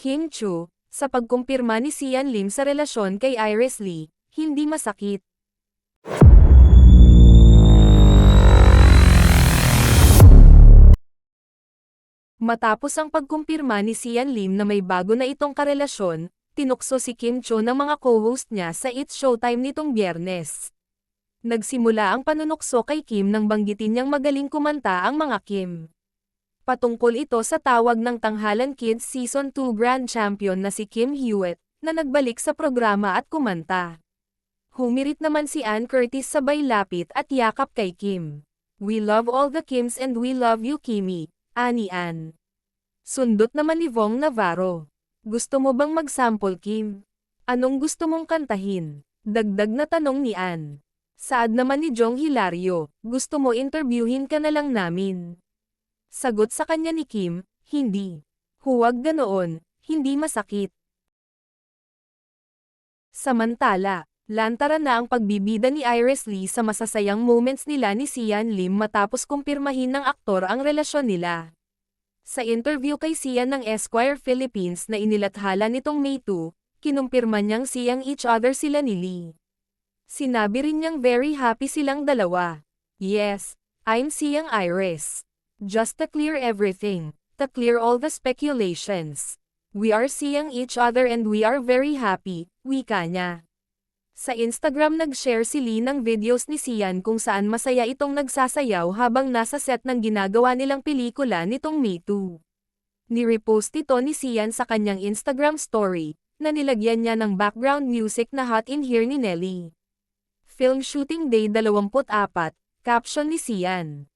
Kim Chu, sa pagkumpirma ni Sian Lim sa relasyon kay Iris Lee, hindi masakit. Matapos ang pagkumpirma ni Sian Lim na may bago na itong karelasyon, tinukso si Kim Cho ng mga co-host niya sa It's Showtime nitong Biyernes. Nagsimula ang panunukso kay Kim nang banggitin niyang magaling kumanta ang mga Kim. Patungkol ito sa tawag ng Tanghalan Kids Season 2 Grand Champion na si Kim Hewitt, na nagbalik sa programa at kumanta. Humirit naman si Ann Curtis sabay lapit at yakap kay Kim. "We love all the Kims and we love you Kimmy," ani Ann. Sundot naman ni Vong Navarro. "Gusto mo bang mag-sample Kim? Anong gusto mong kantahin?" Dagdag na tanong ni Ann. Saad naman ni Jong Hilario, "Gusto mo interviewin ka na lang namin?" Sagot sa kanya ni Kim, "Hindi. Huwag ganoon, hindi masakit." Samantala, lantaran na ang pagbibida ni Iris Lee sa masasayang moments nila ni Sian Lim matapos kumpirmahin ng aktor ang relasyon nila. Sa interview kay Sian ng Esquire Philippines na inilathala nitong May 2, kinumpirma niyang siyang each other sila ni Lee. Sinabi rin niyang very happy silang dalawa. "Yes, I'm siyang Iris. Just to clear everything, to clear all the speculations. We are seeing each other and we are very happy," wika niya. Sa Instagram nag-share si Lee ng videos ni Sian kung saan masaya itong nagsasayaw habang nasa set ng ginagawa nilang pelikula nitong May 2. Ni-repost ito ni Sian sa kanyang Instagram story, na nilagyan niya ng background music na Hot in Here ni Nelly. Film Shooting Day 24, caption ni Sian.